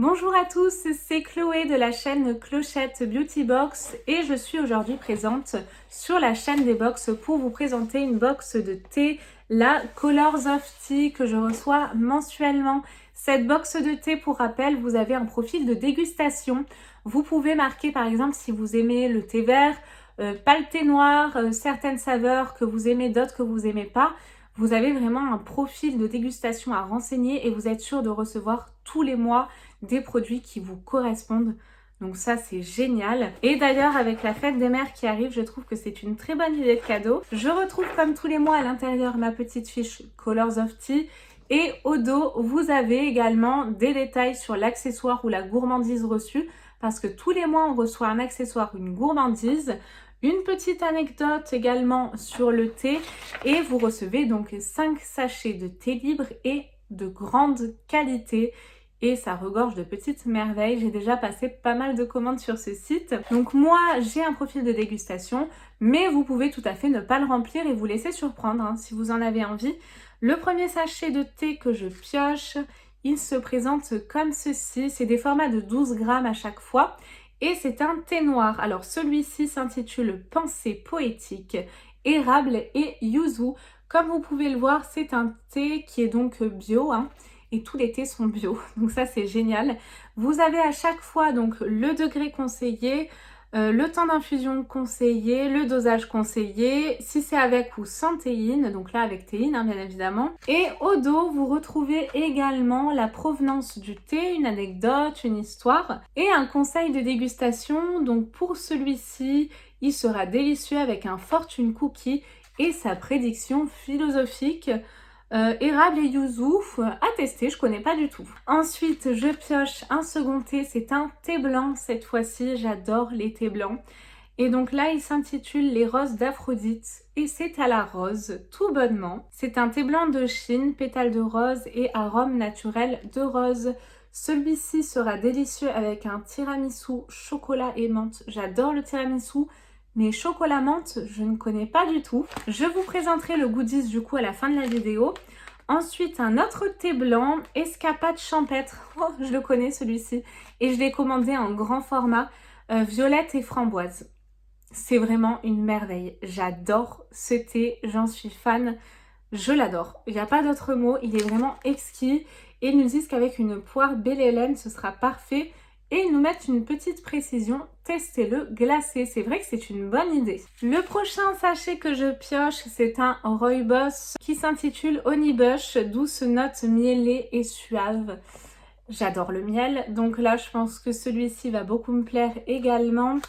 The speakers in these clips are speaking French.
Bonjour à tous, c'est Chloé de la chaîne Clochette Beauty Box et je suis aujourd'hui présente sur la chaîne des box pour vous présenter une box de thé, la Colors of Tea que je reçois mensuellement. Cette box de thé, pour rappel, vous avez un profil de dégustation. Vous pouvez marquer par exemple si vous aimez le thé vert, pas le thé noir, certaines saveurs que vous aimez, d'autres que vous n'aimez pas. Vous avez vraiment un profil de dégustation à renseigner et vous êtes sûr de recevoir tous les mois des produits qui vous correspondent. Donc ça, c'est génial. Et d'ailleurs, avec la fête des mères qui arrive, je trouve que c'est une très bonne idée de cadeau. Je retrouve comme tous les mois à l'intérieur ma petite fiche Colors of Tea. Et au dos, vous avez également des détails sur l'accessoire ou la gourmandise reçue. Parce que tous les mois, on reçoit un accessoire, une gourmandise. Une petite anecdote également sur le thé. Et vous recevez donc 5 sachets de thé libre et de grande qualité. Et ça regorge de petites merveilles. J'ai déjà passé pas mal de commandes sur ce site. Donc moi, j'ai un profil de dégustation, mais vous pouvez tout à fait ne pas le remplir et vous laisser surprendre hein, si vous en avez envie. Le premier sachet de thé que je pioche, il se présente comme ceci. C'est des formats de 12 grammes à chaque fois. Et c'est un thé noir. Alors celui-ci s'intitule Pensée poétique, érable et yuzu. Comme vous pouvez le voir, c'est un thé qui est donc bio, hein. Et tous les thés sont bio, donc ça c'est génial. Vous avez à chaque fois donc le degré conseillé, le temps d'infusion conseillé, le dosage conseillé, si c'est avec ou sans théine, donc là avec théine hein, bien évidemment. Et au dos, vous retrouvez également la provenance du thé, une anecdote, une histoire et un conseil de dégustation. Donc pour celui-ci, il sera délicieux avec un fortune cookie et sa prédiction philosophique. Érable et yuzu, à tester, je connais pas du tout. Ensuite, je pioche un second thé, c'est un thé blanc cette fois-ci, j'adore les thés blancs. Et donc là, il s'intitule Les roses d'Aphrodite et c'est à la rose, tout bonnement. C'est un thé blanc de Chine, pétales de rose et arôme naturel de rose. Celui-ci sera délicieux avec un tiramisu chocolat et menthe. J'adore le tiramisu. Mais chocolat menthe, je ne connais pas du tout. Je vous présenterai le goodies du coup à la fin de la vidéo. Ensuite, un autre thé blanc, Escapade champêtre. Oh, je le connais celui-ci. Et je l'ai commandé en grand format, violette et framboise. C'est vraiment une merveille. J'adore ce thé, j'en suis fan. Je l'adore. Il n'y a pas d'autre mot, il est vraiment exquis. Et ils nous disent qu'avec une poire belle Hélène, ce sera parfait. Et ils nous mettent une petite précision, testez-le glacé. C'est vrai que c'est une bonne idée. Le prochain sachet que je pioche, c'est un Rooibos qui s'intitule Honeybush, douce note mielée et suave. J'adore le miel, donc là je pense que celui-ci va beaucoup me plaire également.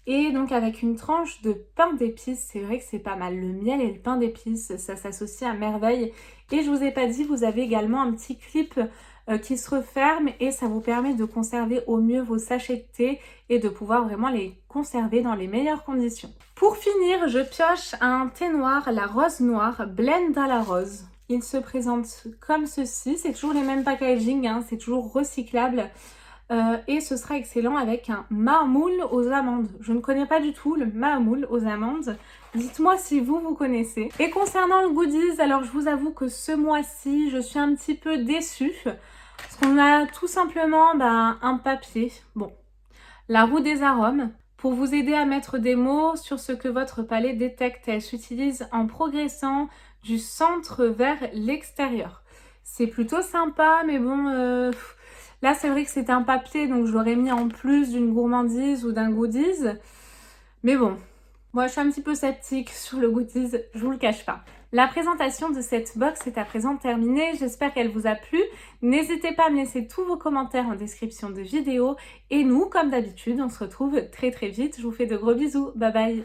Et donc avec une tranche de pain d'épices, c'est vrai que c'est pas mal. Le miel et le pain d'épices, ça s'associe à merveille. Et je vous ai pas dit, vous avez également un petit clip qui se referme et ça vous permet de conserver au mieux vos sachets de thé et de pouvoir vraiment les conserver dans les meilleures conditions. Pour finir, je pioche un thé noir, la rose noire, blend à la rose. Il se présente comme ceci, c'est toujours les mêmes packaging, hein, c'est toujours recyclable. Et ce sera excellent avec un mahamoul aux amandes. Je ne connais pas du tout le mahamoul aux amandes. Dites-moi si vous connaissez. Et concernant le goodies, alors je vous avoue que ce mois-ci, je suis un petit peu déçue. Parce qu'on a tout simplement un papier. Bon, la roue des arômes. Pour vous aider à mettre des mots sur ce que votre palais détecte. Elle s'utilise en progressant du centre vers l'extérieur. C'est plutôt sympa, mais bon... Là, c'est vrai que c'était un papier, donc je l'aurais mis en plus d'une gourmandise ou d'un goodies. Mais bon, moi, je suis un petit peu sceptique sur le goodies, je vous le cache pas. La présentation de cette box est à présent terminée. J'espère qu'elle vous a plu. N'hésitez pas à me laisser tous vos commentaires en description de vidéo. Et nous, comme d'habitude, on se retrouve très très vite. Je vous fais de gros bisous. Bye bye.